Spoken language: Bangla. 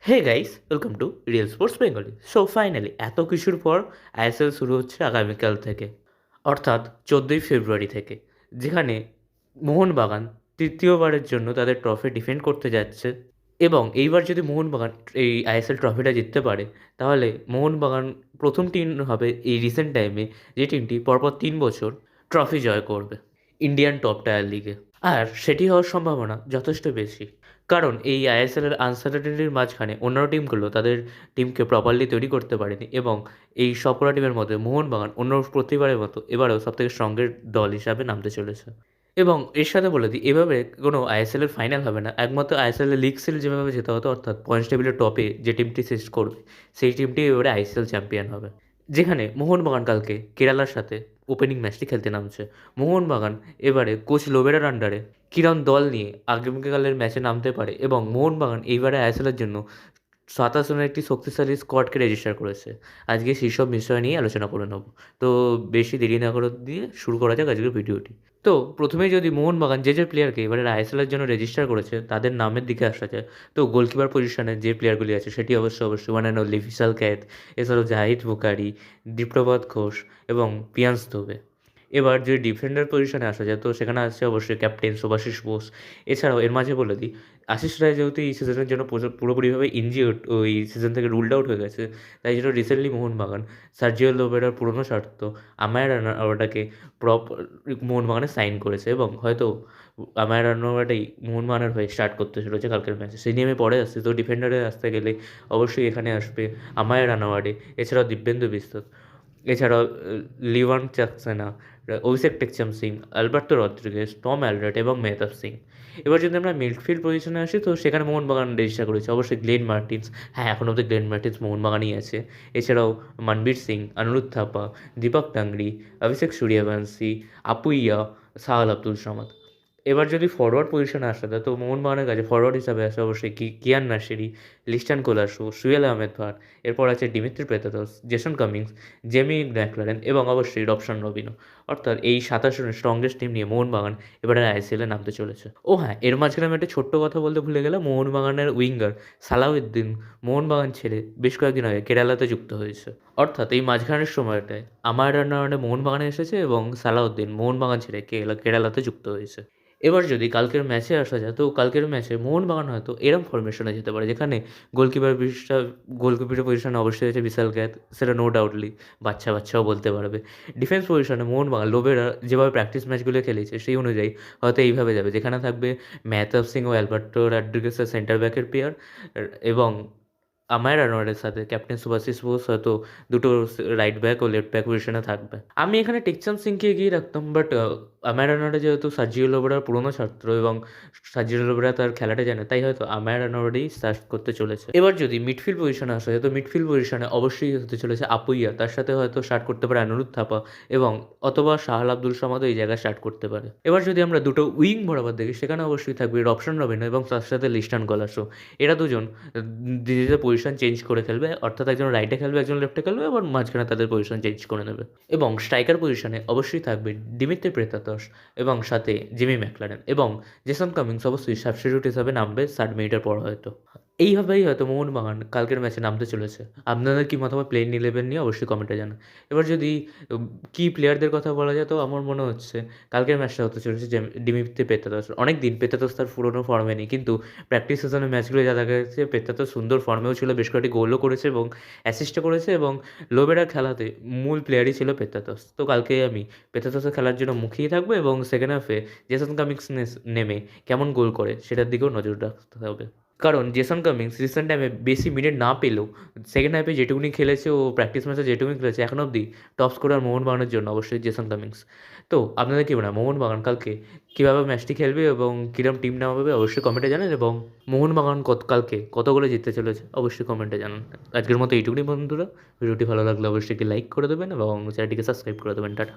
Hey guys, welcome to real sports Bengali. So finally এত কিছুর পর আইএসএল শুরু হচ্ছে আগামীকাল থেকে, অর্থাৎ 14ই ফেব্রুয়ারি থেকে, যেখানে মোহনবাগান তৃতীয়বারের জন্য তাদের ট্রফি ডিফেন্ড করতে যাচ্ছে। এবং এইবার যদি মোহনবাগান এই আইএসএল ট্রফিটা জিততে পারে, তাহলে মোহনবাগান প্রথম টিম হবে এই রিসেন্ট টাইমে যে টিমটি পরপর 3 বছর ট্রফি জয় করবে ইন্ডিয়ান টপ টায়ার লিগে। আর সেটি হওয়ার সম্ভাবনা যথেষ্ট বেশি, কারণ এই আইএসএলের আনসার্টেনিটির মাঝখানে অন্যান্য টিমগুলো তাদের টিমকে প্রপারলি তৈরি করতে পারেনি, এবং এই সবকটা টিমের মধ্যে মোহনবাগান অন্য প্রতিবারের মতো এবারেও সবথেকে স্ট্রংগের দল হিসাবে নামতে চলেছে। এবং এর সাথে বলে দিই, এভাবে কোনো আইএসএলের ফাইনাল হবে না, একমাত্র আইএসএলের লিগ সিরিজ যেভাবে যেতে হতো, অর্থাৎ পয়েন্টস টেবিলের টপে যে টিমটি শেষ করবে সেই টিমটি এবারে আইএসএল চ্যাম্পিয়ন হবে। যেখানে মোহনবাগান কালকে কেরালার সাথে ওপেনিং ম্যাচটি খেলতে নামছে। মোহনবাগান এবারে কোচ লোবেরার আন্ডারে কিরম দল নিয়ে আগামীকালের ম্যাচে নামতে পারে, এবং মোহনবাগান এইবারে আইএসএলের জন্য 27 জনের একটি শক্তিশালী স্কোয়াডকে রেজিস্টার করেছে। আজকে সেই সব বিষয় নিয়ে আলোচনা করে নেব। তো বেশি দেরি না করে দিয়ে শুরু করা যাক আজকের ভিডিওটি। তো প্রথমেই যদি মোহনবাগান যে প্লেয়ারকে এবারে আইএসএলের জন্য রেজিস্টার করেছে তাদের নামের দিকে আসা যায়, তো গোলকিপার পজিশনে যে প্লেয়ারগুলি আছে সেটি অবশ্যই one and only Vishal cath, এছাড়াও জাহিদ বুখারি, দীপ্রভাত ঘোষ এবং পিয়ান্স দুবে। এবার যদি ডিফেন্ডার পজিশনে আসা যায়, তো সেখানে আছে অবশ্যই ক্যাপ্টেন শুভাশিস বোস। এছাড়াও এর মাঝে বলে দিই, আশিস রায় যেহেতু এই সিজনের জন্য পুরোপুরিভাবে ইনজিওর্ড, ওই সিজন থেকে রুলড আউট হয়ে গেছে, তাই জন্য রিসেন্টলি মোহনবাগান সার্জিও লোবেরার পুরনো স্বার্থ আমায় রানাওয়াটাকে মোহনবাগানে সাইন করেছে, এবং হয়তো আমায় রানাওয়াটাই মোহনবাগানের হয়ে স্টার্ট করতে চলেছে কালকের ম্যাচে। সেই নিয়ে আমি পরে আসছি। তো ডিফেন্ডারে আসতে গেলে অবশ্যই এখানে আসবে আমায় রানাওয়াড়ে, এছাড়াও দিব্যেন্দু বিস্তর, এছাড়াও Leewan Castanha, Abhishek Tekcham Singh, Alberto Rodriguez, Tom Aldred এবং মেহতাব সিং। এবার যদি আমরা মিডফিল্ড পজিশনে আসি, তো সেখানে মোহনবাগান রেজিস্টার করেছে অবশ্যই গ্লেন মার্টিন্স। হ্যাঁ, এখন অব্দি গ্লেন মার্টিন্স মোহনবাগানই আছে। এছাড়াও মনবীর সিং, অনুরোধ থাপা, দীপক টাংরি, অভিষেক সূর্যবংশী, আপুইয়া, সাহাল আব্দুল সামাদ। এবার যদি ফরওয়ার্ড পজিশনে আসা যায়, তো মোহনবাগানের কাছে ফরওয়ার্ড হিসাবে আছে অবশ্যই কিয়ান নার্সেরি, লিস্টান কোলাসু, সুয়েল আহমেদ ভাট। এরপর আছে Dimitri Petratos, Jason Cummings, Jamie Maclaren এবং অবশ্যই রবশন রবিনো। অর্থাৎ এই 27 জনের স্ট্রংগেস্ট টিম নিয়ে মোহনবাগান এবারে আইএসএলে নামতে চলেছে। ও হ্যাঁ, এর মাঝখানে আমি একটা ছোট্ট কথা বলতে ভুলে গেলাম। মোহনবাগানের উইঙ্গার সালাউদ্দিন মোহনবাগান ছেড়ে বেশ কয়েকদিন আগে কেরালাতে যুক্ত হয়েছে। অর্থাৎ এই মাঝখানের সময়টায় আমার রান্নাবান্না মোহনবাগানে এসেছে, এবং সালাউদ্দিন মোহনবাগান ছেড়ে কেরালাতে যুক্ত হয়েছে। এবার যদি কালকের ম্যাচে আসা যায়, তো কালকের ম্যাচে মোহনবাগান হয়তো এরম ফরমেশনে যেতে পারে, যেখানে গোলকিপারের পজিশনে অবশ্যই আছে বিশাল ক্যাথ, সেটা নো ডাউটলি বাচ্চাও বলতে পারবে। ডিফেন্স পজিশনে মোহনবাগান লোবেরা যেভাবে প্র্যাকটিস ম্যাচগুলো খেলেছে সেই অনুযায়ী হয়তো এইভাবে যাবে, যেখানে থাকবে মেহতাব সিং ও অ্যালবার্টো রড্রিগেজের সেন্টার ব্যাকের পেয়ার, এবং আমায় রানোয়ারের সাথে ক্যাপ্টেন শুভাশিস বোস হয়তো দুটো রাইট ব্যাক ও লেফট ব্যাক পজিশনে থাকবে। আমি এখানে টেকচাঁদ সিংকে এগিয়ে রাখতাম, বাট আমায় রানোয়ারে যেহেতু সার্জিও লোবেরার পুরনো ছাত্র, এবং সার্জিও লোবেরা তার খেলাটা জানে, তাই হয়তো আমায় রানোয়ারেই স্টার্ট করতে চলেছে। এবার যদি মিডফিল্ড পজিশনে আসা হয়, তো মিডফিল্ড পজিশনে অবশ্যই হতে চলেছে আপুইয়া, তার সাথে হয়তো স্টার্ট করতে পারে অনুরোধ থাপা, এবং অথবা সাহাল আব্দুল সামাদও এই জায়গায় স্টার্ট করতে পারে। এবার যদি আমরা দুটো উইং বরাবর দেখি, সেখানে অবশ্যই থাকবে রবশন রবিনো এবং তার সাথে লিস্টান গলাসো। এরা দুজন নিজেদের পজিশন চেঞ্জ করে খেলবে, অর্থাৎ একজন রাইটে খেলবে, একজন লেফটে খেলবে, এবং মাঝখানে তাদের পজিশন চেঞ্জ করে নেবে। এবং স্ট্রাইকার পজিশনে অবশ্যই থাকবে ডিমিত্রি পেতাতস এবং সাথে জিমি ম্যাকলারেন, এবং জেসন কামিংস অবশ্যই সাবস্টিটিউট হিসাবে নামবে 60 মিনিটের পর হয়তো। এইভাবেই হয়তো মোহনবাগান কালকের ম্যাচে নামতে চলেছে। আপনাদের কি মতামত প্লেইং 11 নিয়ে অবশ্যই কমেন্টে জানান। এবার যদি কি প্লেয়ারদের কথা বলা যায়, তো আমার মনে হচ্ছে কালকের ম্যাচটা হতে চলেছে যে ডিমিত্রি পেতাতস। অনেক দিন পেতাতস তার পুরোনো ফর্মে নেই, কিন্তু প্র্যাকটিস সেশনের ম্যাচগুলো যা দেখা যাচ্ছে পেতাতস সুন্দর ফর্মেও ছিল, বেশ কয়েকটি গোলও করেছে এবং অ্যাসিস্টও করেছে, এবং লোবেরার খেলাতে মূল প্লেয়ারই ছিল পেতাতস। তো কালকে আমি পেতাতসের খেলার জন্য মুখিয়ে থাকবো, এবং সেকেন্ড হাফে জেসন কামিংস নেমে কেমন গোল করে সেটার দিকেও নজর রাখতে হবে। কারণ জেসন কামিংস রিসেন্ট টাইমে বেশি মিনিট না পেলেও সেকেন্ড হাফে যেটুকুনি খেলেছে, ও প্র্যাকটিস ম্যাচে যেটুকুনি খেলেছে, এখন অবধি টপ স্কোরার মোহনবাগানের জন্য অবশ্যই জেসন কামিংস। তো আপনাদের কী মনে হয় মোহনবাগান কালকে কীভাবে ম্যাচটি খেলবে এবং কীরকম টিম নামাবে অবশ্যই কমেন্টে জানান, এবং মোহনবাগান কালকে কত গোলে জিততে চলেছে অবশ্যই কমেন্টে জানান। আজকের মতো এইটুকুনি বন্ধুরা, ভিডিওটি ভালো লাগলে অবশ্যই একটি লাইক করে দেবেন এবং চ্যানেলটিকে সাবস্ক্রাইব করে দেবেন। টাটা।